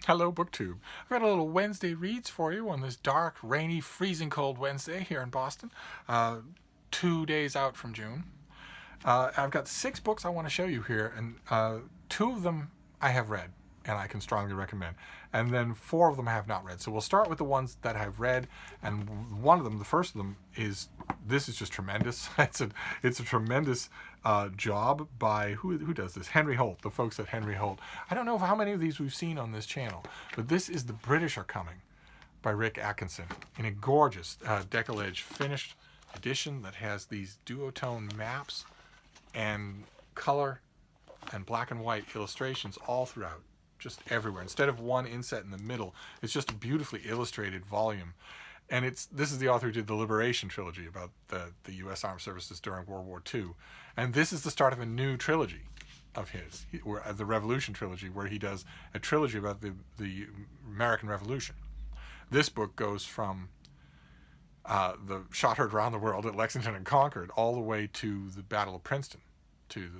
Hello, BookTube. I've got a little Wednesday reads for you on this dark, rainy, freezing cold Wednesday here in Boston, 2 days out from June. I've got 6 books I want to show you here, and 2 of them I have read, and I can strongly recommend. And then 4 of them I have not read. So we'll start with the ones that I've read, and one of them, the first of them, is this is just tremendous. It's a tremendous job by who does this? Henry Holt, the folks at Henry Holt. I don't know how many of these we've seen on this channel, but this is The British Are Coming by Rick Atkinson in a gorgeous decollage finished edition that has these duotone maps and color and black and white illustrations all throughout, just everywhere. Instead of one inset in the middle, it's just a beautifully illustrated volume. And this is the author who did the Liberation trilogy about the U.S. Armed Services during World War II. And this is the start of a new trilogy of his, the Revolution trilogy, where he does a trilogy about the American Revolution. This book goes from the shot heard around the world at Lexington and Concord all the way to the Battle of Princeton, to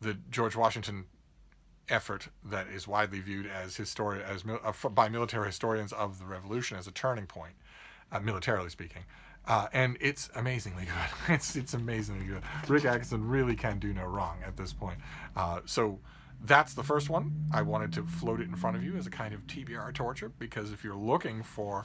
the George Washington effort that is widely viewed as by military historians of the Revolution as a turning point, militarily speaking. And it's amazingly good. It's amazingly good. Rick Atkinson really can do no wrong at this point. So that's the first one. I wanted to float it in front of you as a kind of TBR torture, because if you're looking for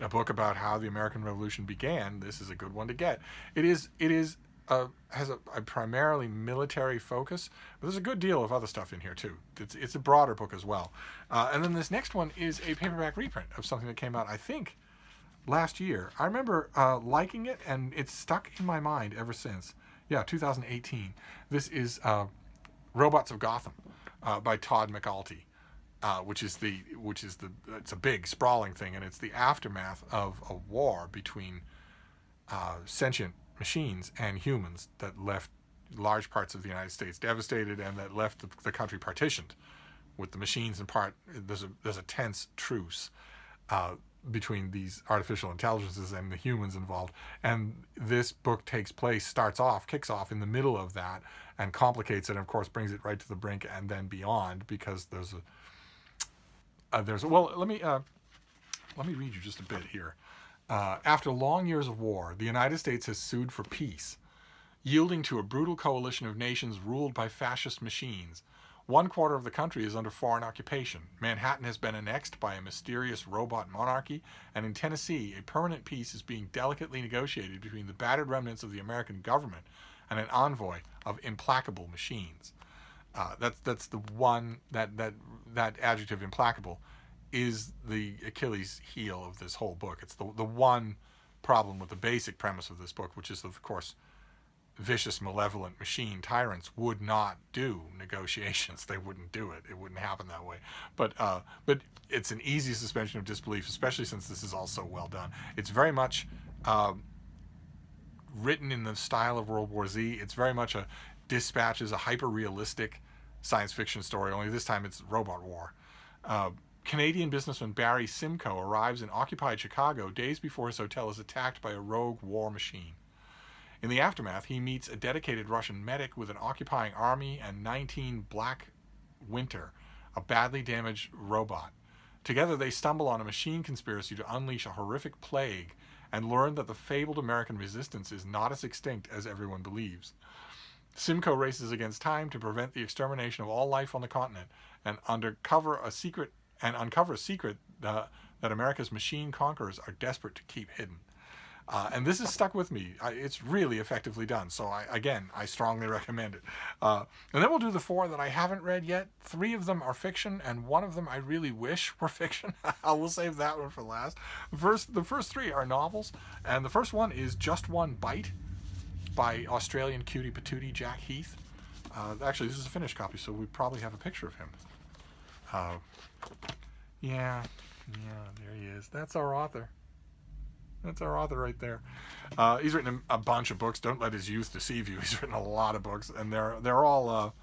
a book about how the American Revolution began, this is a good one to get. It has a primarily military focus, but there's a good deal of other stuff in here too. It's a broader book as well. And then this next one is a paperback reprint of something that came out, I think, last year. I remember liking it, and it's stuck in my mind ever since. Yeah, 2018. This is Robots of Gotham by Todd McAulty. It's a big sprawling thing, and it's the aftermath of a war between sentient machines and humans that left large parts of the United States devastated, and that left the country partitioned, with the machines in part. There's a tense truce between these artificial intelligences and the humans involved, and this book kicks off in the middle of that, and complicates it, and of course brings it right to the brink and then beyond, because let me read you just a bit here. After long years of war, the United States has sued for peace, yielding to a brutal coalition of nations ruled by fascist machines. 1/4 of the country is under foreign occupation. Manhattan has been annexed by a mysterious robot monarchy, and in Tennessee, a permanent peace is being delicately negotiated between the battered remnants of the American government and an envoy of implacable machines. That's the one that adjective, implacable, is the Achilles heel of this whole book. It's the one problem with the basic premise of this book, which is, of course, vicious, malevolent machine tyrants would not do negotiations. They wouldn't do it. It wouldn't happen that way. But it's an easy suspension of disbelief, especially since this is all so well done. It's very much written in the style of World War Z. It's very much a dispatches, a hyper-realistic science fiction story, only this time it's robot war. Canadian businessman Barry Simcoe arrives in occupied Chicago days before his hotel is attacked by a rogue war machine. In the aftermath, he meets a dedicated Russian medic with an occupying army and 19 Black Winter, a badly damaged robot. Together they stumble on a machine conspiracy to unleash a horrific plague, and learn that the fabled American resistance is not as extinct as everyone believes. Simcoe races against time to prevent the extermination of all life on the continent, and uncover a secret that America's machine conquerors are desperate to keep hidden. And this has stuck with me. It's really effectively done. So I strongly recommend it. And then we'll do the 4 that I haven't read yet. 3 of them are fiction, and 1 of them I really wish were fiction. I will save that one for last. The first 3 are novels, and the first one is Just One Bite by Australian cutie-patootie Jack Heath. Actually, this is a finished copy, so we probably have a picture of him. Yeah, there he is. That's our author. That's our author right there. He's written a bunch of books. Don't let his youth deceive you. He's written a lot of books, and they're all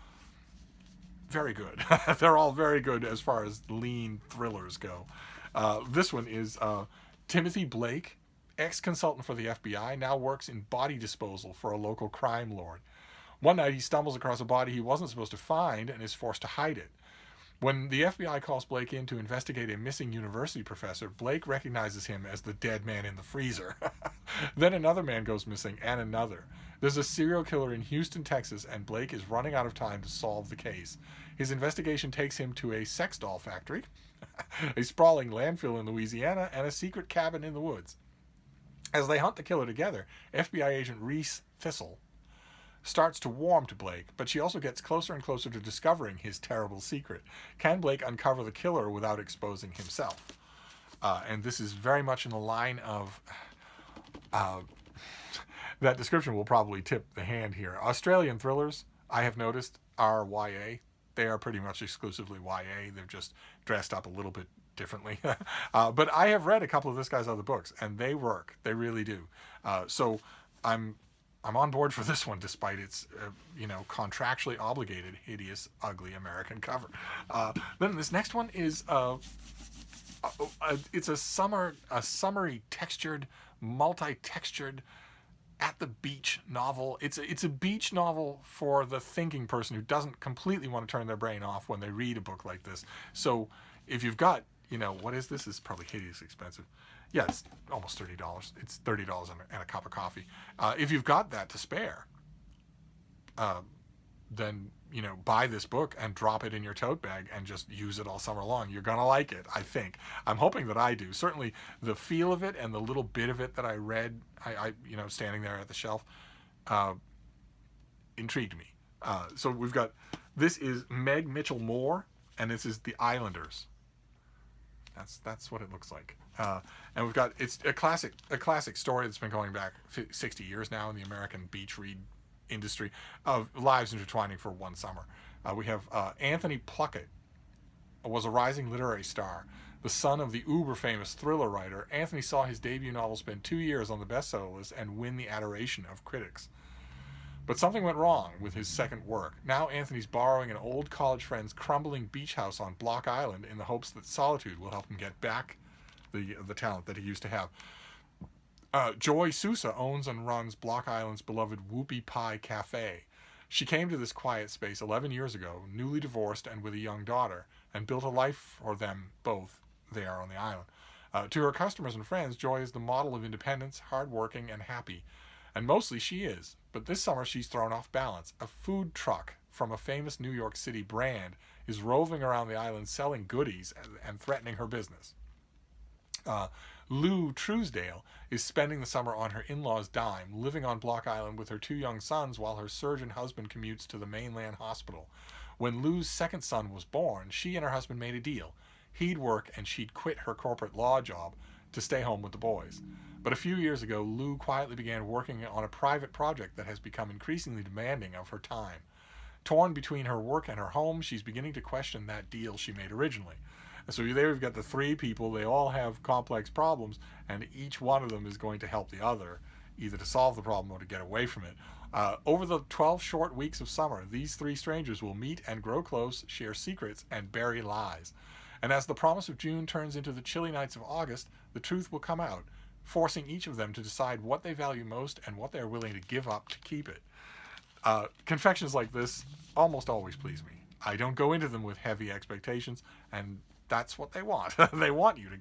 very good. They're all very good as far as lean thrillers go. This one is Timothy Blake, ex-consultant for the FBI, now works in body disposal for a local crime lord. One night he stumbles across a body he wasn't supposed to find and is forced to hide it. When the FBI calls Blake in to investigate a missing university professor, Blake recognizes him as the dead man in the freezer. Then another man goes missing, and another. There's a serial killer in Houston, Texas, and Blake is running out of time to solve the case. His investigation takes him to a sex doll factory, a sprawling landfill in Louisiana, and a secret cabin in the woods. As they hunt the killer together, FBI agent Reese Thistle starts to warm to Blake, but she also gets closer and closer to discovering his terrible secret. Can Blake uncover the killer without exposing himself? And this is very much in the line of... that description will probably tip the hand here. Australian thrillers, I have noticed, are YA. They are pretty much exclusively YA. They're just dressed up a little bit differently. But I have read a couple of this guy's other books, and they work. They really do. So I'm on board for this one, despite its contractually obligated, hideous, ugly American cover. Then this next one is it's a summery textured, multi-textured, at the beach novel. It's a beach novel for the thinking person who doesn't completely want to turn their brain off when they read a book like this. So if you've got, what is this? It's probably hideously expensive. Yeah, it's almost $30. It's $30 and a cup of coffee. If you've got that to spare, then buy this book and drop it in your tote bag and just use it all summer long. You're gonna like it, I think. I'm hoping that I do. Certainly the feel of it and the little bit of it that I read, I standing there at the shelf, intrigued me. So we've got, this is Meg Mitchell Moore, and this is The Islanders. That's what it looks like. And we've got, it's a classic story that's been going back 60 years now in the American beach read industry, of lives intertwining for one summer. We have Anthony Pluckett was a rising literary star. The son of the uber-famous thriller writer, Anthony saw his debut novel spend 2 years on the bestseller list and win the adoration of critics. But something went wrong with his second work. Now Anthony's borrowing an old college friend's crumbling beach house on Block Island in the hopes that solitude will help him get back the talent that he used to have. Joy Sousa owns and runs Block Island's beloved Whoopie Pie Cafe. She came to this quiet space 11 years ago, newly divorced and with a young daughter, and built a life for them both there on the island. To her customers and friends, Joy is the model of independence, hardworking, and happy. And mostly she is. But this summer she's thrown off balance. A food truck from a famous New York City brand is roving around the island selling goodies and threatening her business. Lou Truesdale is spending the summer on her in-laws' dime, living on Block Island with her 2 young sons while her surgeon husband commutes to the mainland hospital. When Lou's second son was born, she and her husband made a deal. He'd work and she'd quit her corporate law job to stay home with the boys. But a few years ago, Lou quietly began working on a private project that has become increasingly demanding of her time. Torn between her work and her home, she's beginning to question that deal she made originally. So there we've got the 3 people. They all have complex problems, and each one of them is going to help the other, either to solve the problem or to get away from it. Over the 12 short weeks of summer, these 3 strangers will meet and grow close, share secrets, and bury lies. And as the promise of June turns into the chilly nights of August, the truth will come out, forcing each of them to decide what they value most and what they are willing to give up to keep it. Confections like this almost always please me. I don't go into them with heavy expectations, and that's what they want. They want you to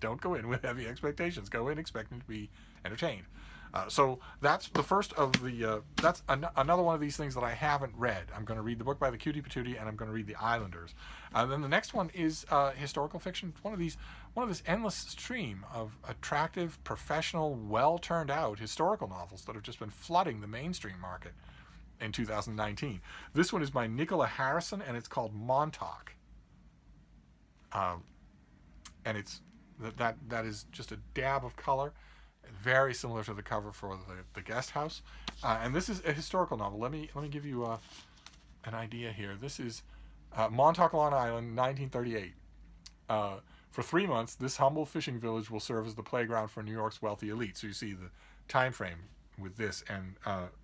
don't go in with heavy expectations. Go in expecting to be entertained. So that's the first of the, that's another one of these things that I haven't read. I'm going to read the book by the cutie-patootie, and I'm going to read The Islanders. Then the next one is historical fiction. One of this endless stream of attractive, professional, well-turned-out historical novels that have just been flooding the mainstream market in 2019. This one is by Nicola Harrison, and it's called Montauk. And it's that is just a dab of color, very similar to the cover for the Guest House. And this is a historical novel. Let me give you an idea here. This is Montauk, Long Island, 1938. For 3 months, this humble fishing village will serve as the playground for New York's wealthy elite. So you see the time frame with this and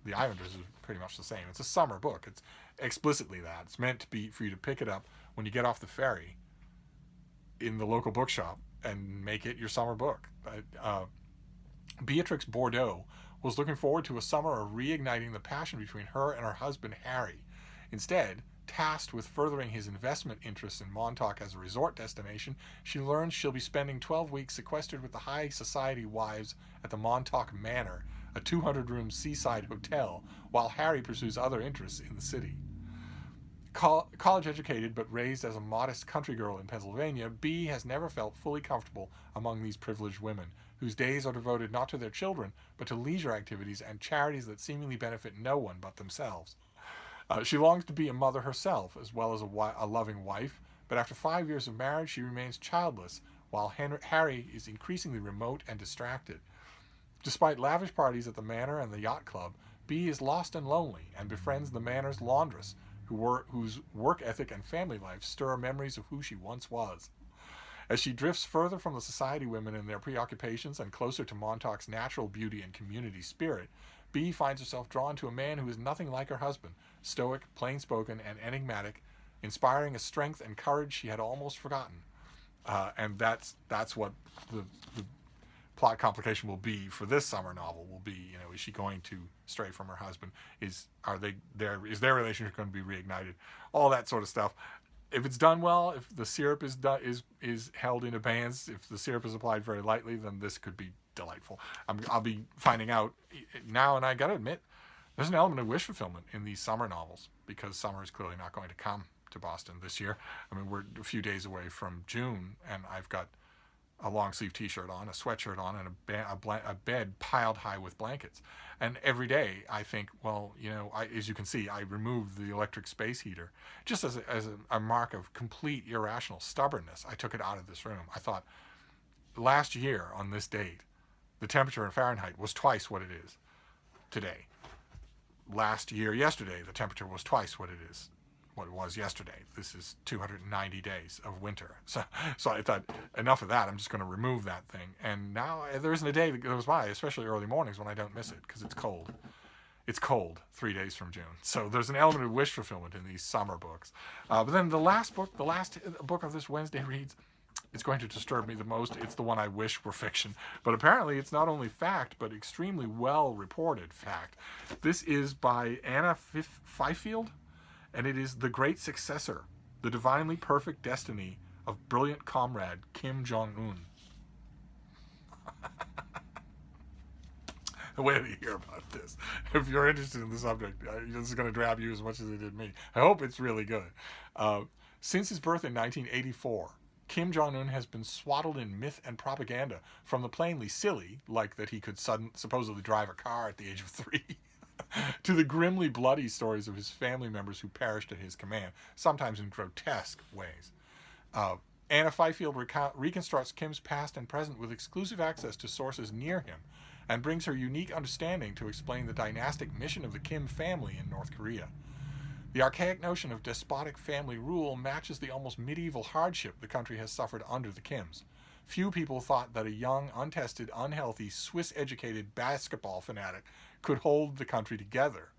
The Islanders is pretty much the same. It's a summer book. It's explicitly that. It's meant to be for you to pick it up when you get off the ferry in the local bookshop and make it your summer book. Beatrix Bordeaux was looking forward to a summer of reigniting the passion between her and her husband Harry. Instead, tasked with furthering his investment interests in Montauk as a resort destination, she learns she'll be spending 12 weeks sequestered with the high society wives at the Montauk Manor, a 200-room seaside hotel, while Harry pursues other interests in the city. College educated but raised as a modest country girl in Pennsylvania, Bee has never felt fully comfortable among these privileged women, whose days are devoted not to their children, but to leisure activities and charities that seemingly benefit no one but themselves. She longs to be a mother herself, as well as a loving wife, but after 5 years of marriage, she remains childless, while Harry is increasingly remote and distracted. Despite lavish parties at the manor and the yacht club, Bee is lost and lonely and befriends the manor's laundress, whose work ethic and family life stir memories of who she once was. As she drifts further from the society women and their preoccupations and closer to Montauk's natural beauty and community spirit, Bee finds herself drawn to a man who is nothing like her husband, stoic, plain-spoken, and enigmatic, inspiring a strength and courage she had almost forgotten. And that's what the plot complication will be for this summer novel. Will be, is she going to stray from her husband? Is their relationship going to be reignited? All that sort of stuff. If it's done well, if the syrup is held in abeyance, if the syrup is applied very lightly, then this could be delightful. I'll be finding out now, and I got to admit, there's an element of wish fulfillment in these summer novels, because summer is clearly not going to come to Boston this year. I mean, we're a few days away from June, and I've got a long sleeve t-shirt on, a sweatshirt on, and a bed piled high with blankets. And every day I think, well, as you can see, I removed the electric space heater just as a mark of complete irrational stubbornness. I took it out of this room. I thought, last year on this date, the temperature in Fahrenheit was twice what it is today. Last year, yesterday, the temperature was twice what it was yesterday. This is 290 days of winter. So I thought, enough of that. I'm just going to remove that thing. And now there isn't a day that goes by, especially early mornings, when I don't miss it, because it's cold. It's cold 3 days from June. So there's an element of wish fulfillment in these summer books. But then the last book of this Wednesday Reads, it's going to disturb me the most. It's the one I wish were fiction. But apparently it's not only fact, but extremely well-reported fact. This is by Anna Fifield, and it is The Great Successor, the divinely perfect destiny of brilliant comrade Jong Un. Wait till you hear about this. If you're interested in the subject, this is going to grab you as much as it did me. I hope it's really good. Since his birth in 1984, Jong Un has been swaddled in myth and propaganda, from the plainly silly, like that he could supposedly drive a car at the age of 3, to the grimly bloody stories of his family members who perished at his command, sometimes in grotesque ways. Anna Fifield reconstructs Kim's past and present with exclusive access to sources near him, and brings her unique understanding to explain the dynastic mission of the Kim family in North Korea. The archaic notion of despotic family rule matches the almost medieval hardship the country has suffered under the Kims. Few people thought that a young, untested, unhealthy, Swiss-educated basketball fanatic could hold the country together.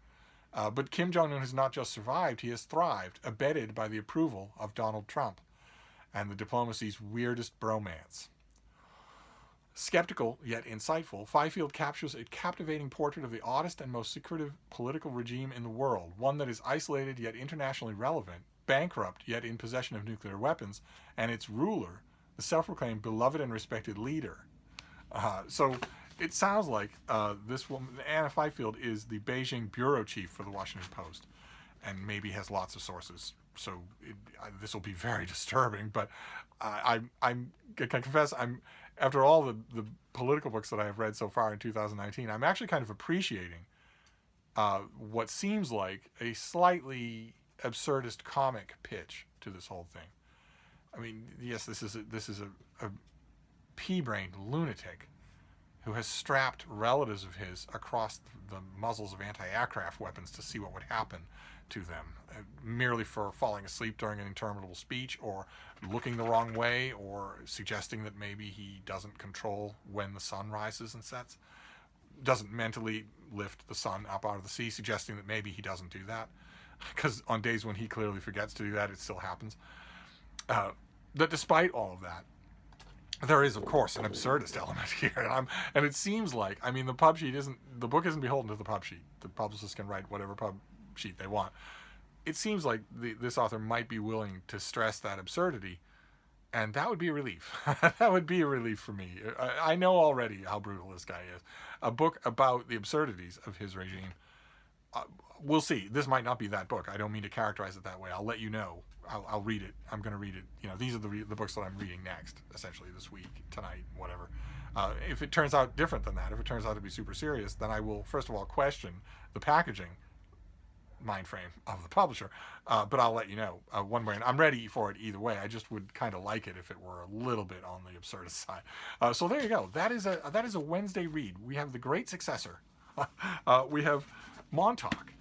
But Jong Un has not just survived, he has thrived, abetted by the approval of Donald Trump and the diplomacy's weirdest bromance. Skeptical, yet insightful, Fifield captures a captivating portrait of the oddest and most secretive political regime in the world, one that is isolated yet internationally relevant, bankrupt yet in possession of nuclear weapons, and its ruler, the self-proclaimed beloved and respected leader. So it sounds like this woman, Anna Fifield, is the Beijing bureau chief for the Washington Post, and maybe has lots of sources. So this will be very disturbing, but I can confess, after all the political books that I have read so far in 2019, I'm actually kind of appreciating what seems like a slightly absurdist comic pitch to this whole thing. I mean, yes, this is a pea-brained lunatic who has strapped relatives of his across the muzzles of anti-aircraft weapons to see what would happen to them, merely for falling asleep during an interminable speech, or looking the wrong way, or suggesting that maybe he doesn't control when the sun rises and sets, doesn't mentally lift the sun up out of the sea, suggesting that maybe he doesn't do that, because on days when he clearly forgets to do that, it still happens. That despite all of that, there is, of course, an absurdist element here, and it seems like, I mean, the book isn't beholden to the pub sheet. The publicists can write whatever pub sheet they want. it seems like this author might be willing to stress that absurdity, and that would be a relief. That would be a relief for me. I know already how brutal this guy is. A book about the absurdities of his regime. We'll see. This might not be that book. I don't mean to characterize it that way. I'll let you know. I'll read it. I'm going to read it. You know, these are the books that I'm reading next, essentially this week, tonight, whatever. If it turns out different than that, if it turns out to be super serious, then I will first of all question the packaging mind frame of the publisher. But I'll let you know one way. And I'm ready for it either way. I just would kind of like it if it were a little bit on the absurdist side. So there you go. That is a Wednesday read. We have the great successor. We have Montauk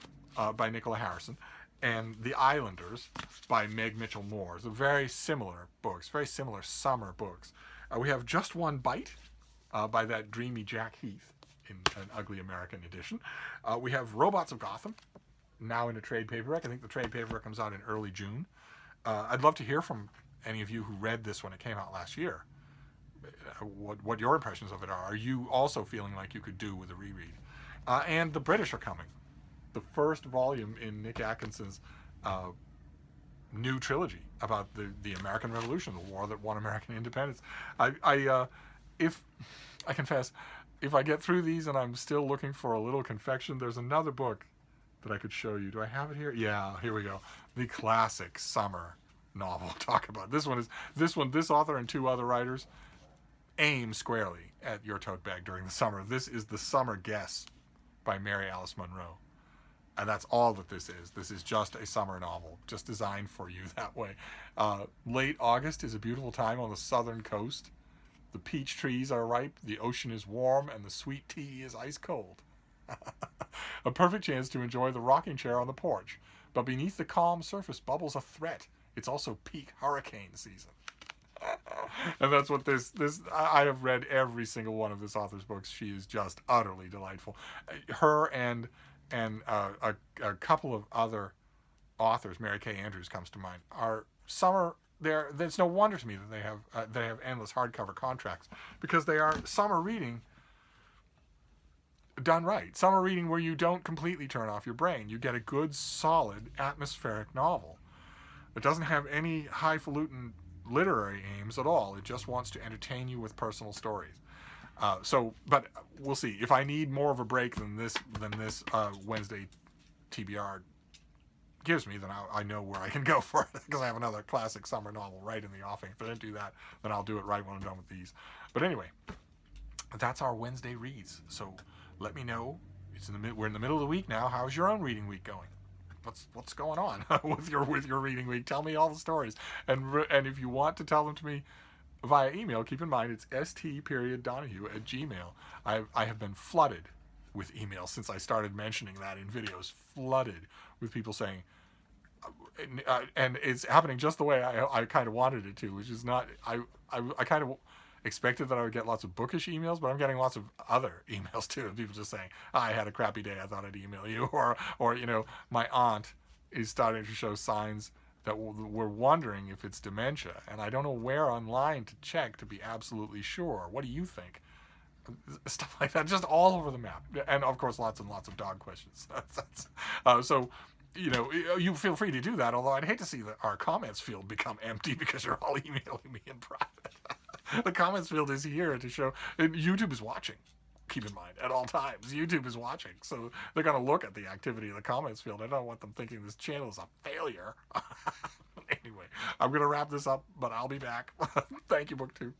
by Nicola Harrison, and The Islanders by Meg Mitchell Moore. So very similar books, very similar summer books. We have Just One Bite by that dreamy Jack Heath in an Ugly American edition. We have Robots of Gotham, now in a trade paperback. I think the trade paperback comes out in early June. I'd love to hear from any of you who read this when it came out last year. What your impressions of it are. Are you also feeling like you could do with a reread? And The British are coming. The first volume in Nick Atkinson's new trilogy about the American Revolution, the war that won American independence. If I confess, if I get through these and I'm still looking for a little confection, there's another book that I could show you. Do I have it here? Yeah, here we go. The classic summer novel. Talk about this one. This author and two other writers aim squarely at your tote bag during the summer. This is The Summer Guess by Mary Alice Monroe. And that's all that this is. This is just a summer novel, just designed for you that way. Late August is a beautiful time on the southern coast. The peach trees are ripe, the ocean is warm, and the sweet tea is ice cold. A perfect chance to enjoy the rocking chair on the porch. But beneath the calm surface bubbles a threat. It's also peak hurricane season. And that's what this I have read every single one of this author's books. She is just utterly delightful. Her and a couple of other authors, Mary Kay Andrews comes to mind, are summer. There's no wonder to me that they have endless hardcover contracts, because they are summer reading done right. Summer reading where you don't completely turn off your brain. You get a good, solid, atmospheric novel. It doesn't have any highfalutin literary aims at all. It just wants to entertain you with personal stories. But we'll see. If I need more of a break than this Wednesday TBR gives me, then I know where I can go for it, because I have another classic summer novel right in the offing. If I don't do that, then I'll do it right when I'm done with these. But anyway, that's our Wednesday reads. So let me know. We're in the middle of the week now. How's your own reading week going? What's going on with your reading week? Tell me all the stories. And if you want to tell them to me via email, keep in mind it's st.donahue@gmail. I have been flooded with emails since I started mentioning that in videos. Flooded with people saying, and it's happening just the way I kind of wanted it to, which is not. I kind of expected that I would get lots of bookish emails, but I'm getting lots of other emails too. People just saying, I had a crappy day, I thought I'd email you, or my aunt is starting to show signs that we're wondering if it's dementia, and I don't know where online to check to be absolutely sure. What do you think? Stuff like that, just all over the map, and of course lots and lots of dog questions. So you feel free to do that, although I'd hate to see our comments field become empty because you're all emailing me in private. The comments field is here to show, and YouTube is watching. Keep in mind, at all times, YouTube is watching, so they're going to look at the activity in the comments field. I don't want them thinking this channel is a failure. Anyway, I'm going to wrap this up, but I'll be back. Thank you, BookTube.